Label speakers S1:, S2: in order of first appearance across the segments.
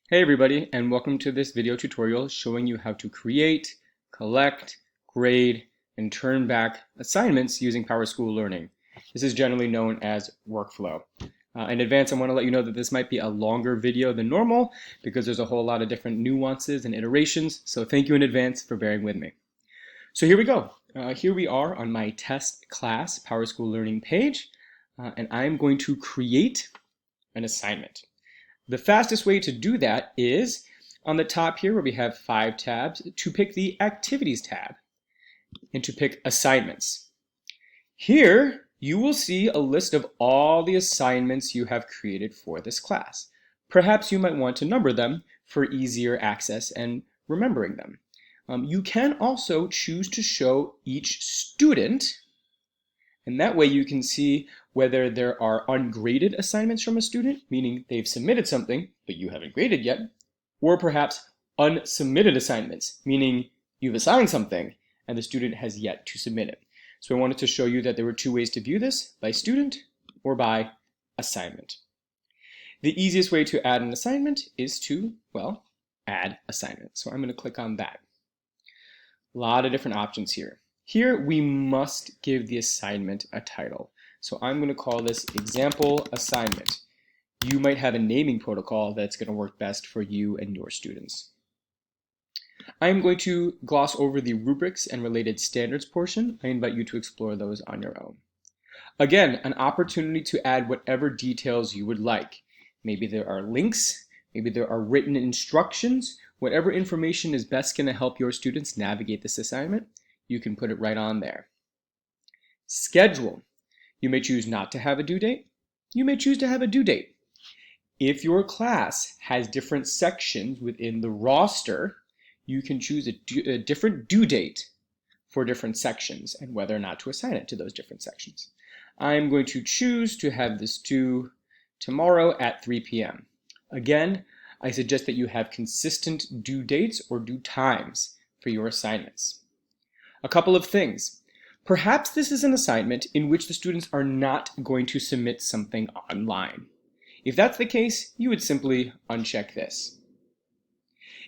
S1: Hey everybody, and welcome to this video tutorial showing you how to create, collect, grade, and turn back assignments using PowerSchool Learning. This is generally known as workflow. In advance, I want to let you know that this might be a longer video than normal because there's a whole lot of different nuances and iterations, so thank you in advance for bearing with me. So here we go. Here we are on my test class PowerSchool Learning page, and I'm going to create an assignment. The fastest way to do that is on the top here where we have 5 tabs to pick the Activities tab and to pick Assignments. Here you will see a list of all the assignments you have created for this class. Perhaps you might want to number them for easier access and remembering them. You can also choose to show each student, and that way you can see whether there are ungraded assignments from a student, meaning they've submitted something, but you haven't graded yet, or perhaps unsubmitted assignments, meaning you've assigned something and the student has yet to submit it. So I wanted to show you that there were 2 ways to view this, by student or by assignment. The easiest way to add an assignment is to, well, add assignment. So I'm going to click on that. A lot of different options here. Here we must give the assignment a title. So I'm going to call this example assignment. You might have a naming protocol that's going to work best for you and your students. I'm going to gloss over the rubrics and related standards portion. I invite you to explore those on your own. Again, an opportunity to add whatever details you would like. Maybe there are links, maybe there are written instructions, whatever information is best going to help your students navigate this assignment, you can put it right on there. Schedule. You may choose not to have a due date. You may choose to have a due date. If your class has different sections within the roster, you can choose a different due date for different sections and whether or not to assign it to those different sections. I'm going to choose to have this due tomorrow at 3 p.m. Again, I suggest that you have consistent due dates or due times for your assignments. A couple of things. Perhaps this is an assignment in which the students are not going to submit something online. If that's the case, you would simply uncheck this.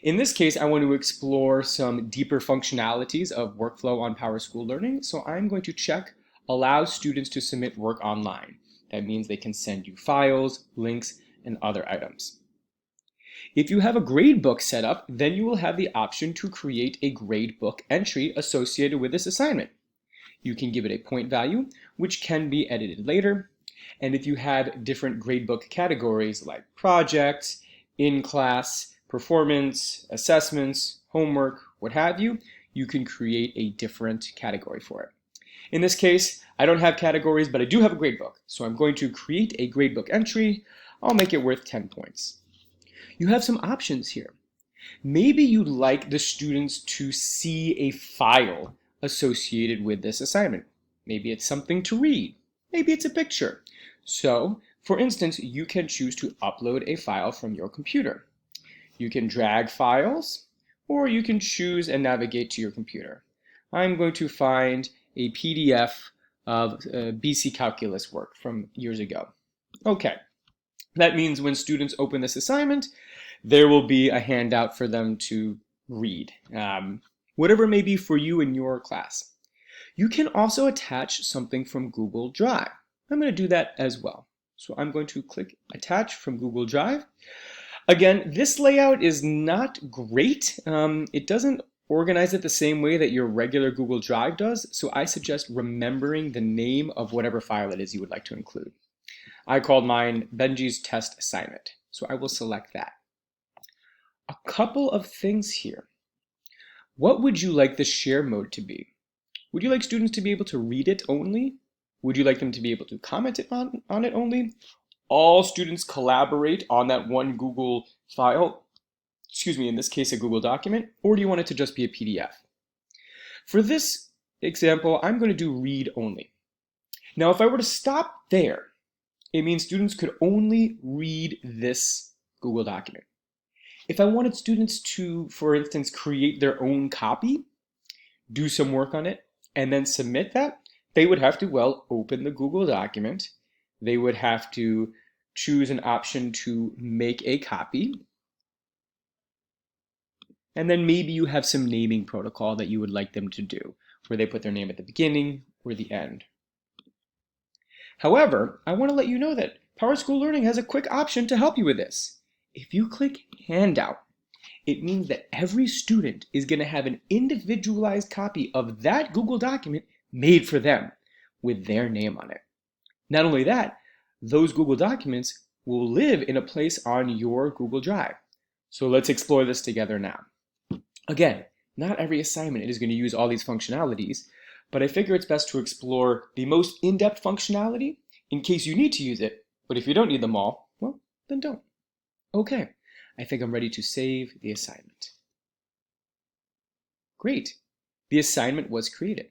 S1: In this case, I want to explore some deeper functionalities of workflow on PowerSchool Learning, so I'm going to check Allow students to submit work online. That means they can send you files, links, and other items. If you have a gradebook set up, then you will have the option to create a gradebook entry associated with this assignment. You can give it a point value, which can be edited later. And if you have different gradebook categories like projects, in-class, performance, assessments, homework, what have you, you can create a different category for it. In this case, I don't have categories, but I do have a gradebook. So I'm going to create a gradebook entry. I'll make it worth 10 points. You have some options here. Maybe you'd like the students to see a file associated with this assignment. Maybe it's something to read. Maybe it's a picture. So, for instance, you can choose to upload a file from your computer. You can drag files, or you can choose and navigate to your computer. I'm going to find a PDF of BC Calculus work from years ago. Okay, that means when students open this assignment, there will be a handout for them to read. Whatever it may be for you in your class. You can also attach something from Google Drive. I'm going to do that as well. So I'm going to click Attach from Google Drive. Again, this layout is not great. It doesn't organize it the same way that your regular Google Drive does, so I suggest remembering the name of whatever file it is you would like to include. I called mine Benji's Test Assignment, so I will select that. A couple of things here. What would you like the share mode to be? Would you like students to be able to read it only? Would you like them to be able to comment on it only? All students collaborate on that one Google file, in this case a Google document, or do you want it to just be a PDF? For this example, I'm going to do read only. Now, if I were to stop there, it means students could only read this Google document. If I wanted students to, for instance, create their own copy, do some work on it, and then submit that, they would have to, well, open the Google document. They would have to choose an option to make a copy. And then maybe you have some naming protocol that you would like them to do, where they put their name at the beginning or the end. However, I want to let you know that PowerSchool Learning has a quick option to help you with this. If you click Handout, it means that every student is going to have an individualized copy of that Google document made for them with their name on it. Not only that, those Google documents will live in a place on your Google Drive. So let's explore this together now. Again, not every assignment is going to use all these functionalities, but I figure it's best to explore the most in-depth functionality in case you need to use it. But if you don't need them all, well, then don't. Okay, I think I'm ready to save the assignment. Great, the assignment was created.